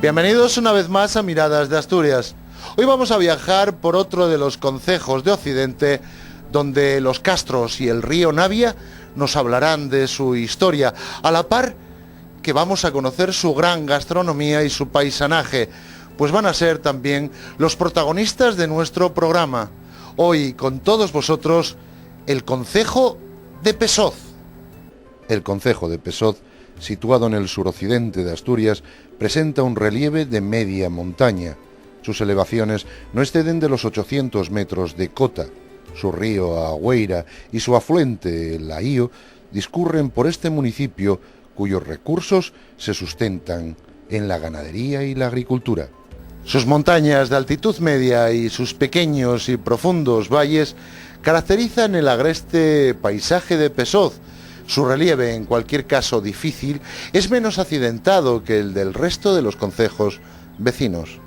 Bienvenidos una vez más a Miradas de Asturias. Hoy vamos a viajar por otro de los concejos de Occidente, donde los castros y el río Navia nos hablarán de su historia, a la par que vamos a conocer su gran gastronomía y su paisanaje, pues van a ser también los protagonistas de nuestro programa. Hoy, con todos vosotros, el concejo de Pesoz. El concejo de Pesoz, situado en el suroccidente de Asturias, presenta un relieve de media montaña. Sus elevaciones no exceden de los 800 metros de cota. Su río Agüeira y su afluente, el Ahío, discurren por este municipio, cuyos recursos se sustentan en la ganadería y la agricultura. Sus montañas de altitud media y sus pequeños y profundos valles caracterizan el agreste paisaje de Pesoz. Su relieve, en cualquier caso difícil, es menos accidentado que el del resto de los concejos vecinos.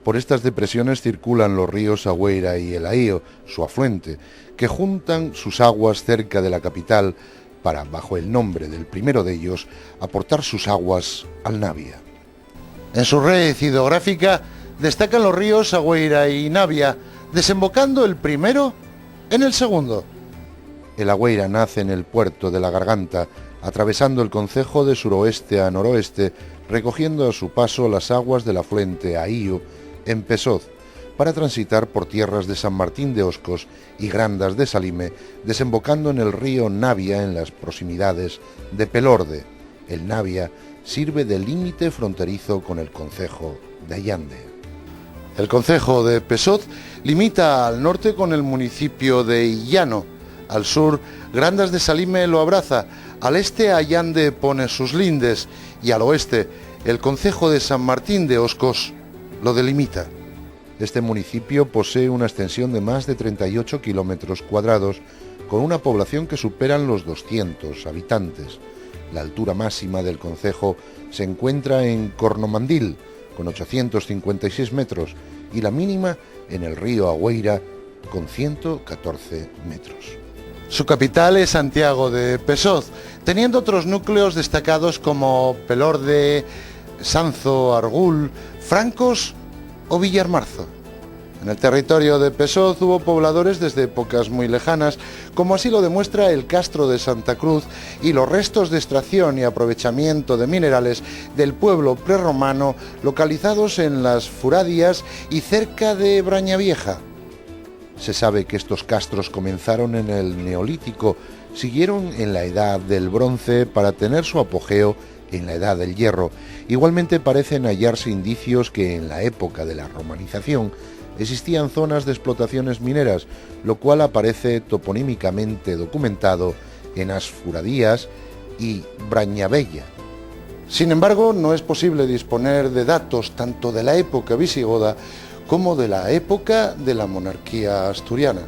Por estas depresiones circulan los ríos Agüeira y el Ahío, su afluente, que juntan sus aguas cerca de la capital para, bajo el nombre del primero de ellos, aportar sus aguas al Navia. En su red hidrográfica destacan los ríos Agüeira y Navia, desembocando el primero en el segundo. El Agüeira nace en el puerto de la Garganta, atravesando el concejo de suroeste a noroeste, recogiendo a su paso las aguas del afluente Ahío en Pesoz, para transitar por tierras de San Martín de Oscos y Grandas de Salime, desembocando en el río Navia en las proximidades de Pelorde. El Navia sirve de límite fronterizo con el concejo de Allande. El concejo de Pesoz limita al norte con el municipio de Illano. Al sur, Grandas de Salime lo abraza, al este Allande pone sus lindes y al oeste, el concejo de San Martín de Oscos lo delimita. Este municipio posee una extensión de más de 38 kilómetros cuadrados, con una población que superan los 200 habitantes. La altura máxima del concejo se encuentra en Cornomandil, con 856 metros, y la mínima en el río Agüeira, con 114 metros. Su capital es Santiago de Pesoz, teniendo otros núcleos destacados como Pelorde, Sanzo, Argul, Francos o Villarmarzo. En el territorio de Pesoz hubo pobladores desde épocas muy lejanas, como así lo demuestra el castro de Santa Cruz y los restos de extracción y aprovechamiento de minerales del pueblo prerromano localizados en las Furadias y cerca de Brañavieja. Se sabe que estos castros comenzaron en el Neolítico, siguieron en la Edad del Bronce para tener su apogeo en la Edad del Hierro. Igualmente parecen hallarse indicios que en la época de la romanización existían zonas de explotaciones mineras, lo cual aparece toponímicamente documentado en Asfuradías y Brañabella. Sin embargo, no es posible disponer de datos tanto de la época visigoda como de la época de la monarquía asturiana.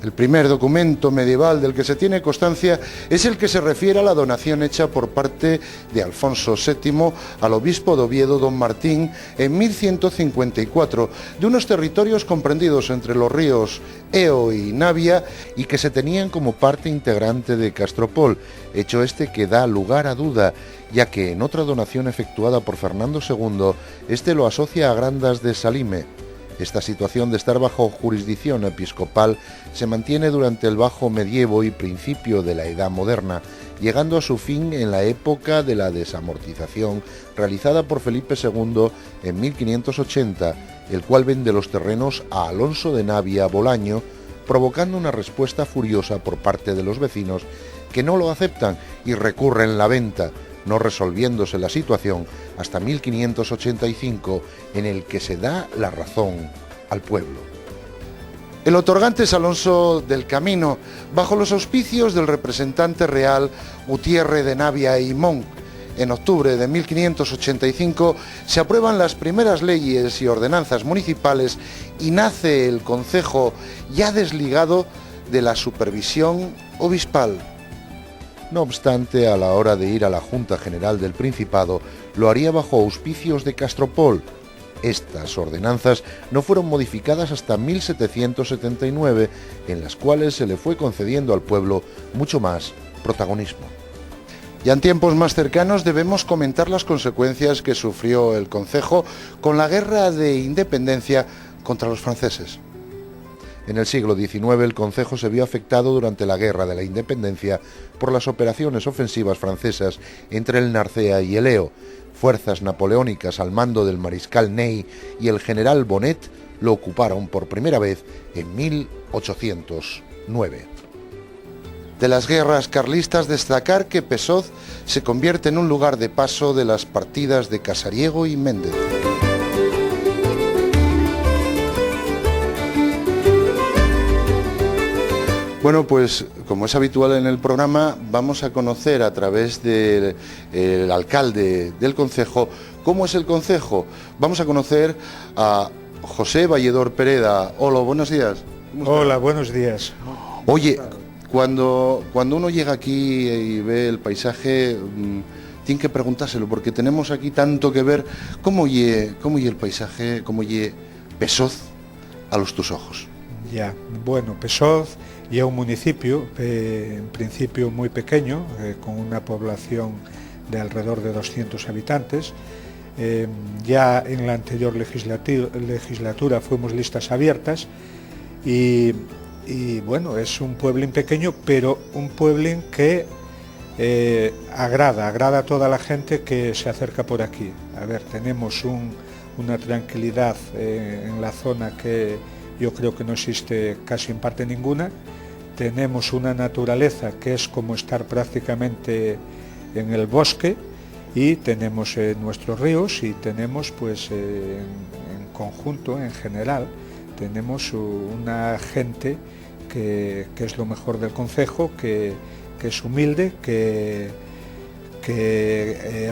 El primer documento medieval del que se tiene constancia es el que se refiere a la donación hecha por parte de Alfonso VII al obispo de Oviedo, don Martín, en 1154, de unos territorios comprendidos entre los ríos Eo y Navia y que se tenían como parte integrante de Castropol, hecho este que da lugar a duda, ya que en otra donación efectuada por Fernando II, este lo asocia a Grandas de Salime. Esta situación de estar bajo jurisdicción episcopal se mantiene durante el Bajo Medievo y principio de la Edad Moderna, llegando a su fin en la época de la desamortización realizada por Felipe II en 1580, el cual vende los terrenos a Alonso de Navia Bolaño, provocando una respuesta furiosa por parte de los vecinos que no lo aceptan y recurren la venta, no resolviéndose la situación hasta 1585, en el que se da la razón al pueblo. El otorgante es Alonso del Camino, bajo los auspicios del representante real Gutiérrez de Navia y Monk. En octubre de 1585 se aprueban las primeras leyes y ordenanzas municipales y nace el concejo ya desligado de la supervisión obispal. No obstante, a la hora de ir a la Junta General del Principado, lo haría bajo auspicios de Castropol. Estas ordenanzas no fueron modificadas hasta 1779, en las cuales se le fue concediendo al pueblo mucho más protagonismo. Ya en tiempos más cercanos debemos comentar las consecuencias que sufrió el concejo con la guerra de independencia contra los franceses. En el siglo XIX el concejo se vio afectado durante la guerra de la independencia por las operaciones ofensivas francesas entre el Narcea y el Eo. Fuerzas napoleónicas al mando del mariscal Ney y el general Bonnet lo ocuparon por primera vez en 1809. De las guerras carlistas destacar que Pessoz se convierte en un lugar de paso de las partidas de Casariego y Méndez. Bueno, pues como es habitual en el programa, vamos a conocer a través del alcalde del concejo cómo es el concejo. Vamos a conocer a José Valledor Pereda. Hola, buenos días. Hola, buenos días. Oye, cuando uno llega aquí y ve el paisaje, tiene que preguntárselo, porque tenemos aquí tanto que ver. ¿Cómo lle el paisaje, cómo lle Pessoz a los tus ojos? Ya, bueno, Pessoz es un municipio, en principio muy pequeño, con una población de alrededor de 200 habitantes. Ya en la anterior legislatura fuimos listas abiertas y bueno, es un pueblín pequeño, pero un pueblín que agrada a toda la gente que se acerca por aquí. A ver, tenemos una tranquilidad en la zona que yo creo que no existe casi en parte ninguna. Tenemos una naturaleza que es como estar prácticamente en el bosque, y tenemos nuestros ríos, y tenemos pues en conjunto, en general, tenemos una gente que es lo mejor del concejo, que es humilde, que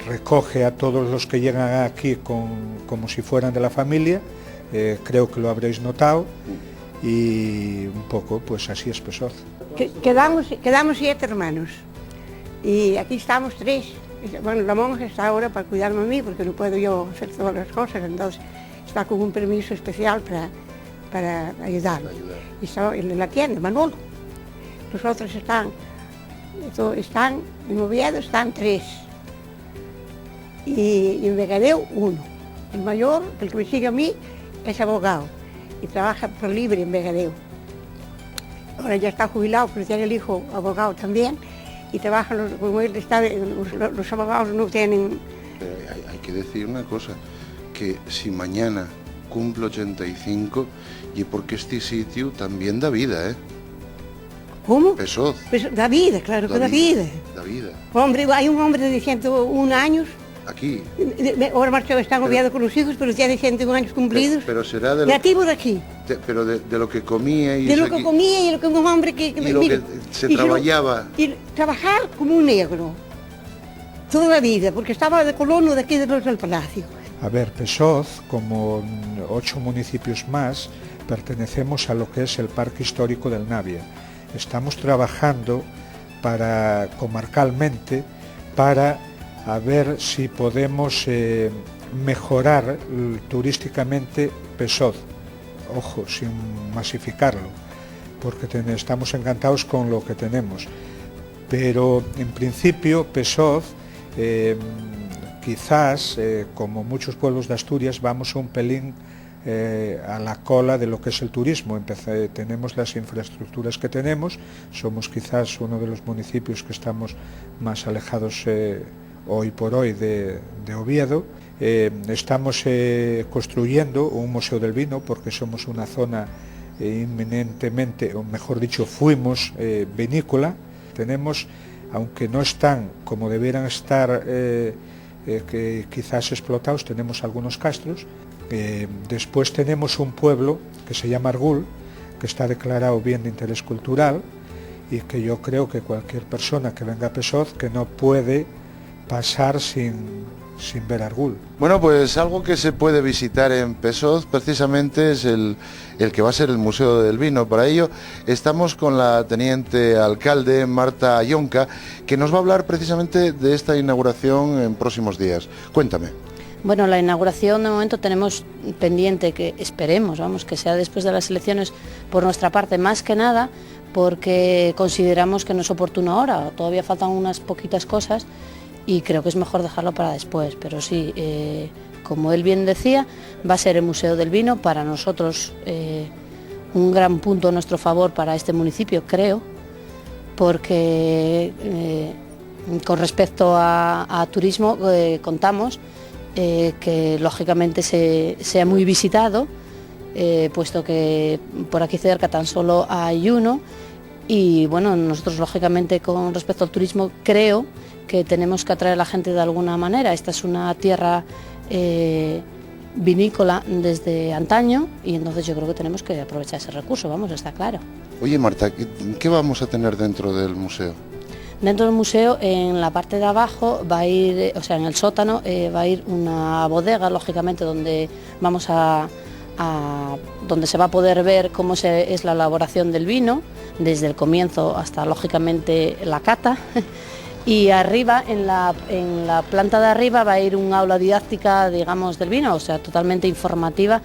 recoge a todos los que llegan aquí como si fueran de la familia. Creo que lo habréis notado, y un poco pues así es Pessoz. Quedamos 7 hermanos y aquí estamos 3. Bueno, la monja está ahora para cuidarme a mí porque no puedo yo hacer todas las cosas, entonces está con un permiso especial para ayudarme. Y está en la tienda, Manolo. Los otros están en Oviedo, están 3. Y en Vegadeo 1. El mayor, el que me sigue a mí, es abogado y trabaja por libre en Vegadeo. Ahora ya está jubilado, pero tiene el hijo abogado también, y trabajan, como él está, los abogados no tienen... Hay que decir una cosa, que si mañana cumplo 85, y porque este sitio también da vida, ¿eh? ¿Cómo? Pessoz. Da vida, claro que da vida. Da vida. Hombre, hay un hombre de 101 años. Aquí. Ahora marchó, está agobiado con los hijos, pero tiene 101 años cumplidos. Pero será de lo... Nativo de aquí. Pero de lo que comía y... De lo que comía y lo que un hombre que... Y lo que se trabajaba. Y trabajar como un negro. Toda la vida, porque estaba de colono de aquí de los del Palacio. A ver, Pessoz, como 8 municipios más, pertenecemos a lo que es el Parque Histórico del Navia. Estamos trabajando comarcalmente para a ver si podemos mejorar turísticamente Pessoz. Ojo, sin masificarlo, porque estamos encantados con lo que tenemos. Pero en principio Pessoz, quizás, como muchos pueblos de Asturias, vamos un pelín a la cola de lo que es el turismo. Tenemos las infraestructuras que tenemos, somos quizás uno de los municipios que estamos más alejados hoy por hoy de Oviedo. Estamos construyendo un museo del vino, porque somos una zona inminentemente, o mejor dicho, fuimos vinícola. Tenemos, aunque no están como debieran estar, que quizás explotados, tenemos algunos castros. Después tenemos un pueblo que se llama Argul, que está declarado bien de interés cultural, y que yo creo que cualquier persona que venga a Pessoz que no puede pasar sin ver Argul. Bueno, pues algo que se puede visitar en Pessoz precisamente es el que va a ser el Museo del Vino. Para ello estamos con la teniente alcalde Marta Ayonca, que nos va a hablar precisamente de esta inauguración en próximos días. Cuéntame. Bueno, la inauguración de momento tenemos pendiente, que esperemos, vamos, que sea después de las elecciones por nuestra parte, más que nada porque consideramos que no es oportuno ahora, todavía faltan unas poquitas cosas y creo que es mejor dejarlo para después, pero sí, como él bien decía, va a ser el Museo del Vino para nosotros un gran punto a nuestro favor para este municipio, creo, porque con respecto a turismo contamos que lógicamente sea muy visitado, puesto que por aquí cerca tan solo hay uno y bueno, nosotros lógicamente con respecto al turismo creo que tenemos que atraer a la gente de alguna manera. Esta es una tierra vinícola desde antaño y entonces yo creo que tenemos que aprovechar ese recurso, vamos, está claro. Oye Marta, ¿qué vamos a tener dentro del museo? Dentro del museo, en la parte de abajo, va a ir, o sea, en el sótano, va a ir una bodega, lógicamente, donde vamos donde se va a poder ver cómo es la elaboración del vino, desde el comienzo hasta, lógicamente, la cata. Y arriba, en la planta de arriba, va a ir un aula didáctica, digamos, del vino, o sea, totalmente informativa,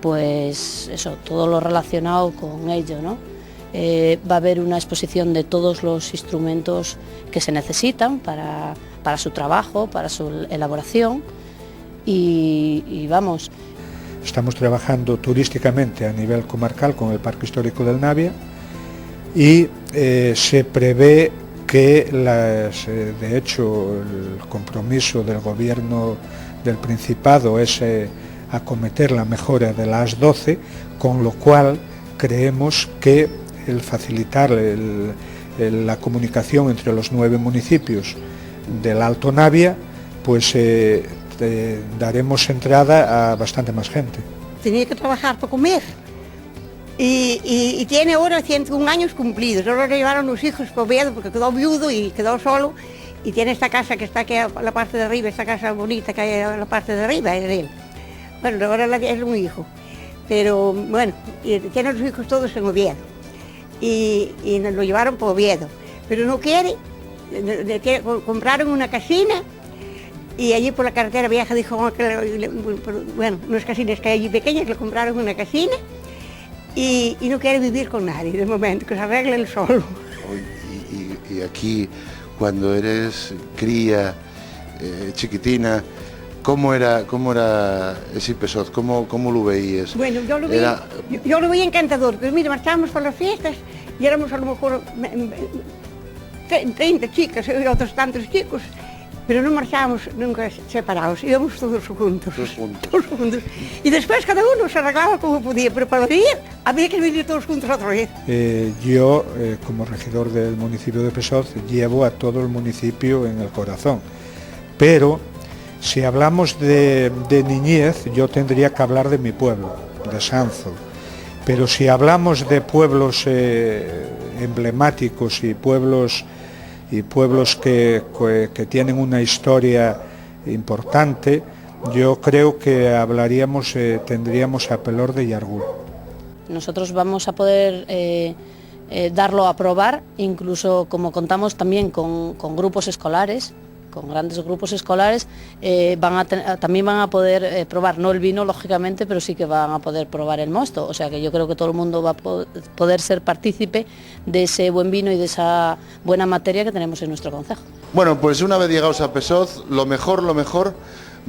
pues eso, todo lo relacionado con ello, ¿no? Va a haber una exposición de todos los instrumentos que se necesitan para su trabajo, para su elaboración y vamos. Estamos trabajando turísticamente a nivel comarcal con el Parque Histórico del Navia y se prevé que de hecho el compromiso del Gobierno del Principado es acometer la mejora de la AS12, con lo cual creemos que el facilitar la comunicación entre los 9 municipios del Alto Navia, pues daremos entrada a bastante más gente. Tenía que trabajar para comer y tiene ahora 101 años cumplidos. Ahora le llevaron los hijos para Oviedo porque quedó viudo y quedó solo y tiene esta casa que está aquí a la parte de arriba, esta casa bonita que hay a la parte de arriba, es de él. Bueno, ahora es un hijo, pero bueno, tiene los hijos todos en Oviedo. Y nos lo llevaron por Oviedo, pero no quiere, compraron una casina y allí por la carretera vieja dijo, bueno, unas casinas que hay allí pequeñas, le compraron una casina y no quiere vivir con nadie de momento, que se arregle él solo. Y aquí, cuando eres cría, chiquitina, ¿cómo era ese Pessoz? ¿Cómo lo veías? Bueno, yo lo veía encantador, porque mira, marchábamos por las fiestas y éramos a lo mejor 30 chicas y otros tantos chicos, pero no marchábamos nunca separados, íbamos todos juntos. Todos juntos. Y después cada uno se arreglaba como podía, pero para venir había que venir todos juntos otra vez. Yo, como regidor del municipio de Pessoz, llevo a todo el municipio en el corazón, pero si hablamos de niñez, yo tendría que hablar de mi pueblo, de Sanzo. Pero si hablamos de pueblos emblemáticos y pueblos que tienen una historia importante, yo creo que tendríamos a Pelorde y Argul. Nosotros vamos a poder darlo a probar, incluso como contamos también con grupos escolares, con grandes grupos escolares, también van a poder probar, no el vino lógicamente, pero sí que van a poder probar el mosto, o sea que yo creo que todo el mundo va a poder ser partícipe de ese buen vino y de esa buena materia que tenemos en nuestro concejo. Bueno, pues una vez llegados a Pessoz, lo mejor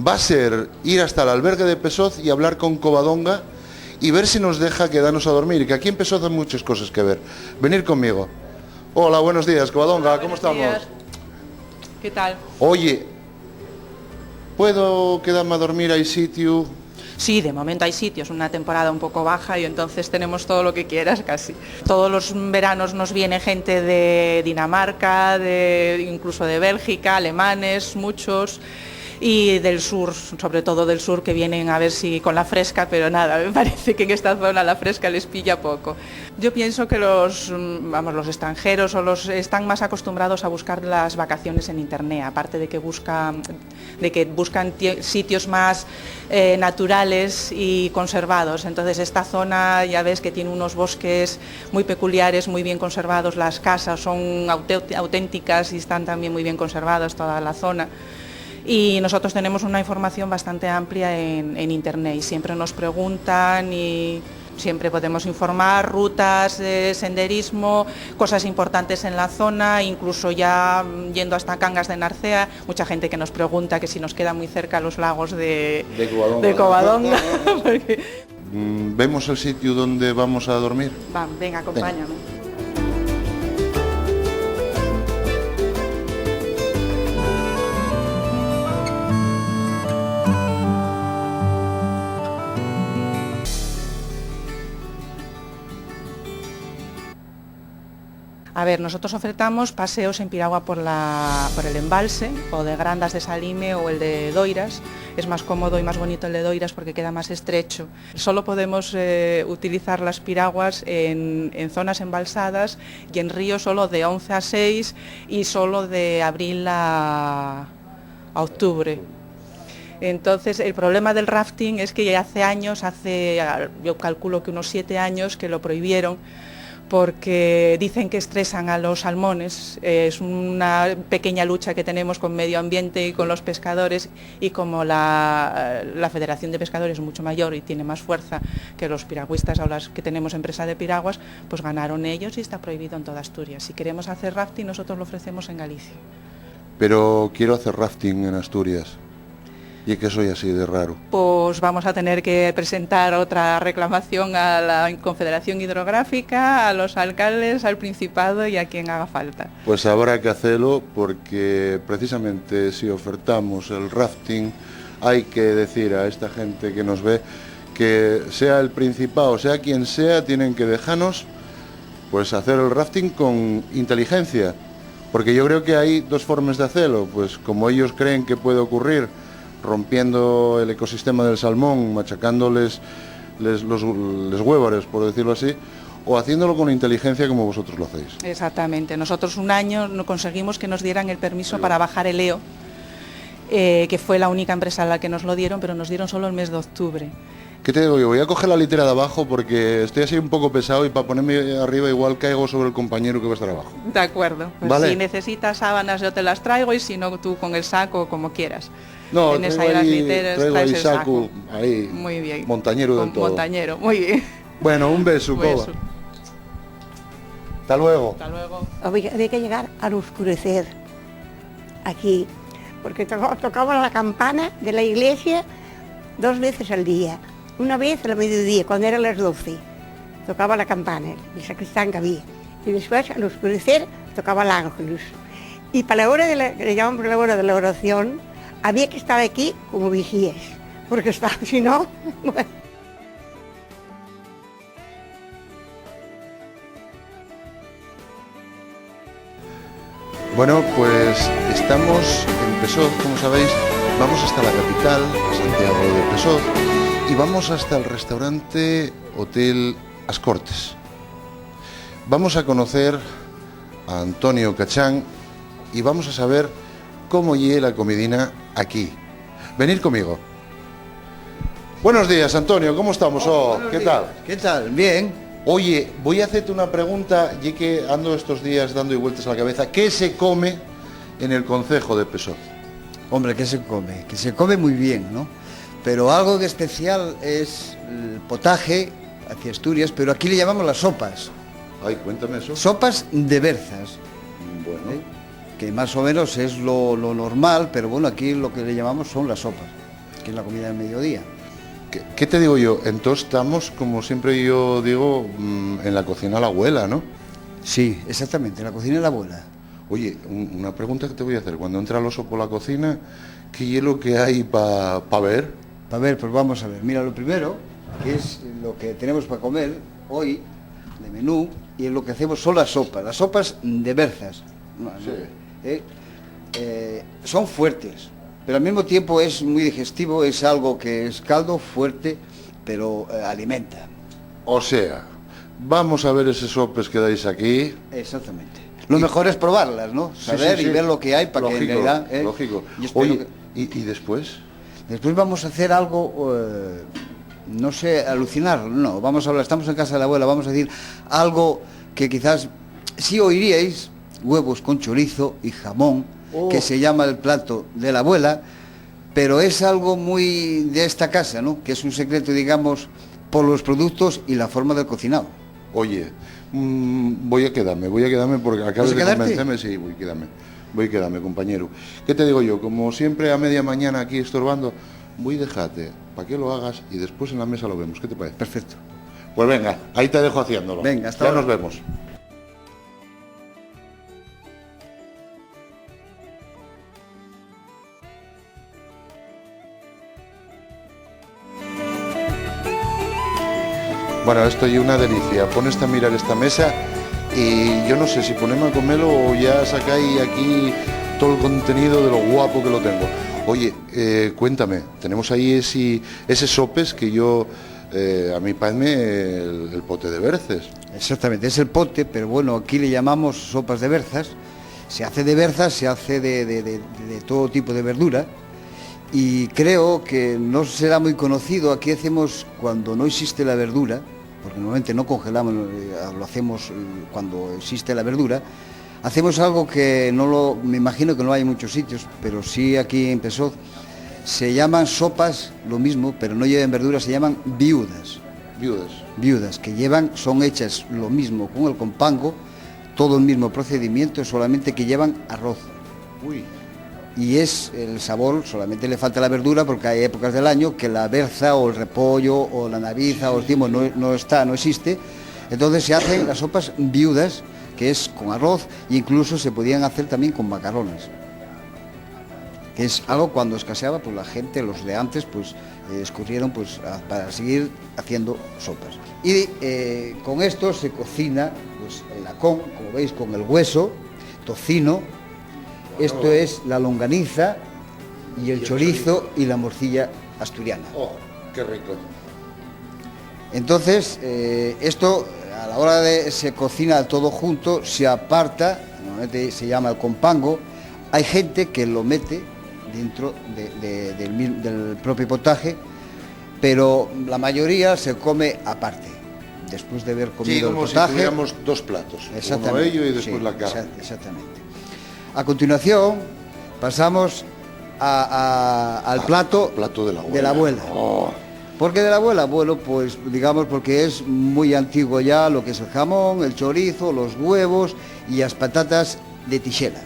va a ser ir hasta el albergue de Pessoz y hablar con Covadonga y ver si nos deja quedarnos a dormir, que aquí en Pessoz hay muchas cosas que ver. Venir conmigo. Hola, buenos días, Covadonga, Hola, ¿cómo estamos? Días. ¿Qué tal? Oye, ¿puedo quedarme a dormir? ¿Hay sitio? Sí, de momento hay sitios, una temporada un poco baja y entonces tenemos todo lo que quieras casi. Todos los veranos nos viene gente de Dinamarca, incluso de Bélgica, alemanes, muchos, y del sur, sobre todo del sur, que vienen a ver si con la fresca, pero nada, me parece que en esta zona la fresca les pilla poco. Yo pienso que los extranjeros están más acostumbrados a buscar las vacaciones en internet, aparte de que buscan sitios más naturales y conservados. Entonces esta zona ya ves que tiene unos bosques muy peculiares, muy bien conservados, las casas son auténticas y están también muy bien conservadas toda la zona. Y nosotros tenemos una información bastante amplia en internet y siempre nos preguntan y siempre podemos informar, rutas de senderismo, cosas importantes en la zona, incluso ya yendo hasta Cangas de Narcea, mucha gente que nos pregunta que si nos quedan muy cerca los lagos de Covadonga. Porque... ¿Vemos el sitio donde vamos a dormir? Venga, acompáñame. A ver, nosotros ofertamos paseos en piragua por el embalse, o de Grandas de Salime o el de Doiras. Es más cómodo y más bonito el de Doiras porque queda más estrecho. Solo podemos utilizar las piraguas en zonas embalsadas y en ríos solo de 11 a 6 y solo de abril a octubre. Entonces, el problema del rafting es que ya hace años, yo calculo que unos 7 años, que lo prohibieron, porque dicen que estresan a los salmones. Es una pequeña lucha que tenemos con medio ambiente y con los pescadores, y como la Federación de Pescadores es mucho mayor y tiene más fuerza que los piragüistas o las que tenemos empresa de piraguas, pues ganaron ellos y está prohibido en toda Asturias. Si queremos hacer rafting, nosotros lo ofrecemos en Galicia. Pero quiero hacer rafting en Asturias. ¿Y que soy así de raro? Pues vamos a tener que presentar otra reclamación a la Confederación Hidrográfica, a los alcaldes, al Principado y a quien haga falta. Pues habrá que hacerlo, porque precisamente si ofertamos el rafting hay que decir a esta gente que nos ve que sea el Principado, sea quien sea, tienen que dejarnos pues hacer el rafting con inteligencia, porque yo creo que hay dos formas de hacerlo, pues como ellos creen que puede ocurrir, rompiendo el ecosistema del salmón, machacándoles los huevos, por decirlo así, o haciéndolo con inteligencia como vosotros lo hacéis. Exactamente. Nosotros un año no conseguimos que nos dieran el permiso para bajar el EO, que fue la única empresa a la que nos lo dieron, pero nos dieron solo el mes de octubre. ¿Qué te digo yo? Voy a coger la litera de abajo porque estoy así un poco pesado y para ponerme arriba igual caigo sobre el compañero que va a estar abajo. De acuerdo. Pues ¿vale? Si necesitas sábanas yo te las traigo, y si no tú con el saco como quieras. No, tienes ahí las literas, traigo traes ahí el saco, ahí, muy bien. montañero del todo. Montañero, muy bien. Bueno, un beso, Cova. Hasta luego. Hasta luego. Había que llegar al oscurecer aquí, porque tocaba la campana de la iglesia 2 veces al día. Una vez al mediodía, cuando eran las 12, tocaba la campana, el sacristán que había. Y después, al oscurecer, tocaba el ángelus. Y para la hora le llaman por la hora de la oración, había que estar aquí como vigías, porque si no... Bueno, pues estamos en Pessoz, como sabéis, vamos hasta la capital, a Santiago de Pessoz, y vamos hasta el restaurante Hotel As Cortes. Vamos a conocer a Antonio Cachán y vamos a saber cómo lle la comidina aquí. Venid conmigo. Buenos días, Antonio, ¿cómo estamos? ¿Qué tal? ¿Qué tal? Bien. Oye, voy a hacerte una pregunta, ya que ando estos días dando vueltas a la cabeza. ¿Qué se come en el concejo de Pessoz? Hombre, ¿qué se come? Que se come muy bien, ¿no? Pero algo de especial es el potaje hacia Asturias, pero aquí le llamamos las sopas. Ay, cuéntame eso. Sopas de berzas. Bueno. Que más o menos es lo normal, pero bueno, aquí lo que le llamamos son las sopas, que es la comida del mediodía. ¿Qué te digo yo? Entonces estamos, como siempre yo digo, en la cocina de la abuela, ¿no? Sí, exactamente, en la cocina de la abuela. Oye, una pregunta que te voy a hacer. Cuando entra el oso por la cocina, ¿qué hielo que hay para ver? Para ver, pues vamos a ver. Mira, lo primero, que es lo que tenemos para comer hoy, de menú, y lo que hacemos son las sopas de berzas. Sí. Son fuertes, pero al mismo tiempo es muy digestivo, es algo que es caldo, fuerte, pero alimenta. O sea, vamos a ver esos sopes que dais aquí. Exactamente. Lo mejor es probarlas, ¿no? Saber sí, sí. Y ver lo que hay para lógico, que en realidad... Lógico. Oye, ¿y después? Después vamos a hacer algo, no sé, alucinar, no, vamos a hablar, estamos en casa de la abuela, vamos a decir algo que quizás sí oiríais, huevos con chorizo y jamón, que se llama el plato de la abuela, pero es algo muy de esta casa, ¿no? Que es un secreto, digamos, por los productos y la forma del cocinado. Oye, voy a quedarme porque acabas de convencerme, sí, voy a quedarme, compañero. ¿Qué te digo yo? Como siempre a media mañana aquí estorbando, voy a dejarte para que lo hagas y después en la mesa lo vemos. ¿Qué te parece? Perfecto. Pues venga, ahí te dejo haciéndolo. Venga, hasta ya ahora. nos vemos. Bueno, esto es una delicia. Pones a mirar esta mesa y yo no sé si ponemos a comerlo o ya sacáis aquí todo el contenido de lo guapo que lo tengo. Oye, cuéntame, tenemos ahí ese sopes que yo, a mí parece el pote de berzas. Exactamente, es el pote, pero bueno, aquí le llamamos sopas de berzas. Se hace de berzas, se hace de todo tipo de verdura. Y creo que no será muy conocido. Aquí hacemos cuando no existe la verdura, porque normalmente no congelamos, lo hacemos cuando existe la verdura. Hacemos algo que me imagino que no hay en muchos sitios, pero sí aquí en Pesoz. Se llaman sopas, lo mismo, pero no llevan verdura, se llaman viudas. Viudas, que son hechas lo mismo con el compango, todo el mismo procedimiento, solamente que llevan arroz. Uy. Y es el sabor, solamente le falta la verdura porque hay épocas del año que la berza o el repollo o la naviza o el timo no existe. Entonces se hacen las sopas viudas, que es con arroz, e incluso se podían hacer también con macarrones. Que es algo cuando escaseaba, pues la gente, los de antes, pues escurrieron pues para seguir haciendo sopas. Y con esto se cocina pues el lacón, como veis, con el hueso, tocino. Esto es la longaniza y el chorizo y la morcilla asturiana. ¡Oh, qué rico! Entonces, esto a la hora de se cocina todo junto, se aparta, normalmente se llama el compango. Hay gente que lo mete dentro del propio potaje, pero la mayoría se come aparte, después de haber comido el potaje. Sí, como si tuviéramos dos platos, uno ello y después la carne. Exactamente. A continuación pasamos al plato de la abuela. Oh. ¿Por qué de la abuela? Bueno, pues digamos porque es muy antiguo ya lo que es el jamón, el chorizo, los huevos y las patatas de tixela.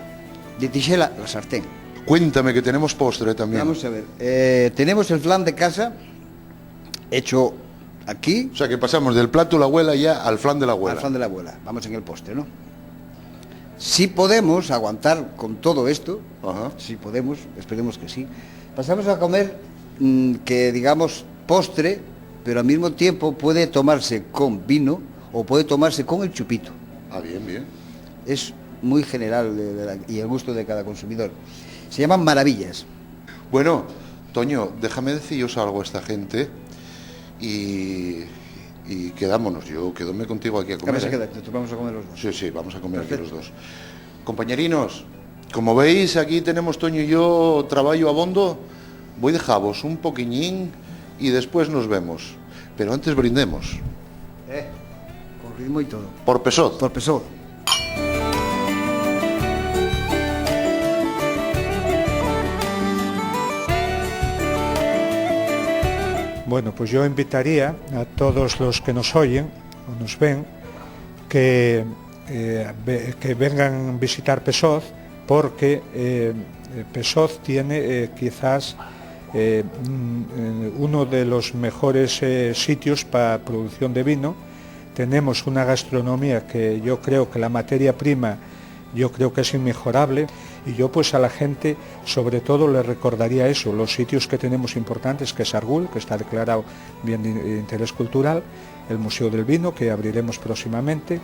De tixela, la sartén. Cuéntame que tenemos postre también. Vamos a ver, tenemos el flan de casa hecho aquí. O sea que pasamos del plato de la abuela ya al flan de la abuela. Al flan de la abuela, vamos en el postre, ¿no? Si podemos aguantar con todo esto, si podemos, esperemos que sí, pasamos a comer, que digamos, postre, pero al mismo tiempo puede tomarse con vino o puede tomarse con el chupito. Ah, bien, bien. Es muy general y el gusto de cada consumidor. Se llaman maravillas. Bueno, Toño, déjame deciros algo a esta gente y quedámonos. Yo quedóme contigo aquí a comer. Vamos a comer los dos. Sí, vamos a comer aquí los dos. Compañerinos, como veis, aquí tenemos Toño y yo trabajo abondo. Voy a dejaros un poquillín y después nos vemos. Pero antes brindemos. Con ritmo y todo. Por Pesoz. Por Pesoz. Bueno, pues yo invitaría a todos los que nos oyen o nos ven que vengan a visitar Pesoz, porque Pesoz tiene quizás uno de los mejores sitios para producción de vino. Tenemos una gastronomía que yo creo que la materia prima que es inmejorable, y yo pues a la gente sobre todo le recordaría eso, los sitios que tenemos importantes, que es Argul, que está declarado bien de interés cultural, el Museo del Vino, que abriremos próximamente,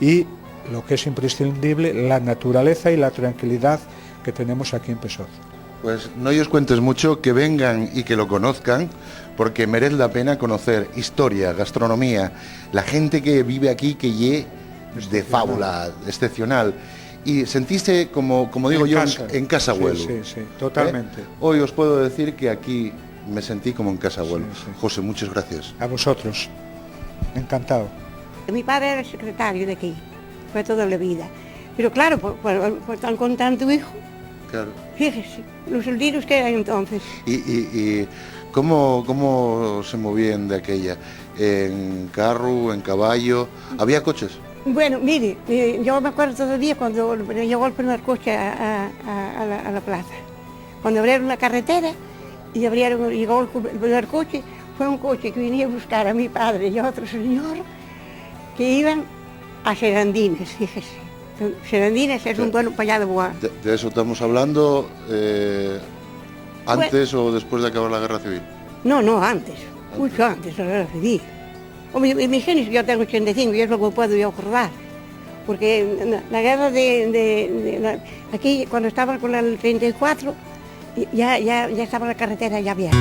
y lo que es imprescindible, la naturaleza y la tranquilidad que tenemos aquí en Pesoz. Pues no os cuentes mucho, que vengan y que lo conozcan, porque merece la pena conocer historia, gastronomía, la gente que vive aquí, que es de fábula, excepcional. Y sentiste, como digo yo, en casa abuelo. Sí, totalmente. Hoy os puedo decir que aquí me sentí como en casa abuelo. Sí. José, muchas gracias. A vosotros. Encantado. Mi padre era secretario de aquí, fue toda la vida. Pero claro, por tan con tanto hijo, Claro. fíjese, los soldidos que eran entonces. ¿Y cómo se movían de aquella? en carro, en caballo. ¿Había coches? Bueno, mire, yo me acuerdo todavía cuando llegó el primer coche a la plaza. Cuando abrieron la carretera y llegó el primer coche, fue un coche que venía a buscar a mi padre y a otro señor que iban a Serandines, fíjese. Serandines es un pueblo para allá de Boa. De eso estamos hablando, antes o después de acabar la guerra civil. No, antes, mucho antes de la guerra civil. Hombre, imagínense, yo tengo 85 y es lo que puedo yo acordar. Porque la guerra aquí, cuando estaba con el 34, ya estaba la carretera ya abierta.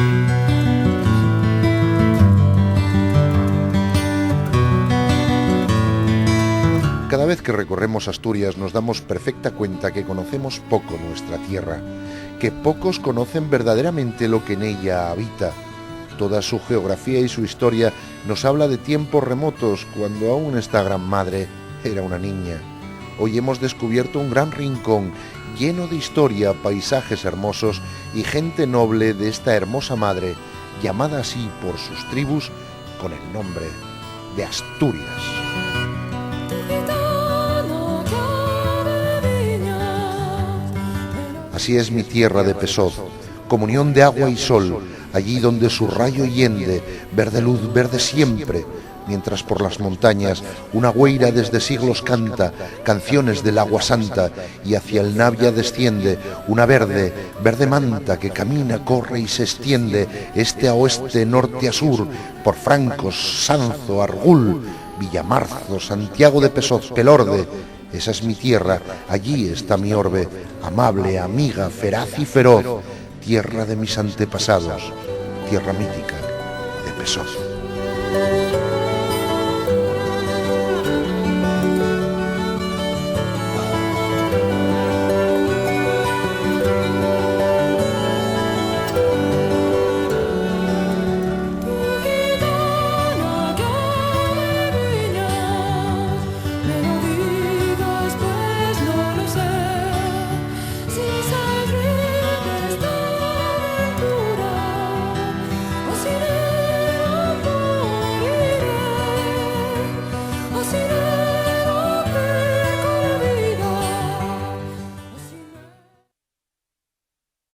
Cada vez que recorremos Asturias nos damos perfecta cuenta que conocemos poco nuestra tierra, que pocos conocen verdaderamente lo que en ella habita. Toda su geografía y su historia nos habla de tiempos remotos, cuando aún esta gran madre era una niña. Hoy hemos descubierto un gran rincón lleno de historia, paisajes hermosos y gente noble de esta hermosa madre, llamada así por sus tribus con el nombre de Asturias. Así es mi tierra de Pesoz, comunión de agua y sol, allí donde su rayo hiende, verde luz, verde siempre, mientras por las montañas una güeira desde siglos canta canciones del agua santa, y hacia el Navia desciende una verde manta que camina, corre y se extiende, este a oeste, norte a sur, por Francos, Sanzo, Argul, Villamarzo, Santiago de Pesoz, Pelorde. Esa es mi tierra, allí está mi orbe, amable, amiga, feraz y feroz, tierra de mis antepasados, tierra mítica de Pesoz.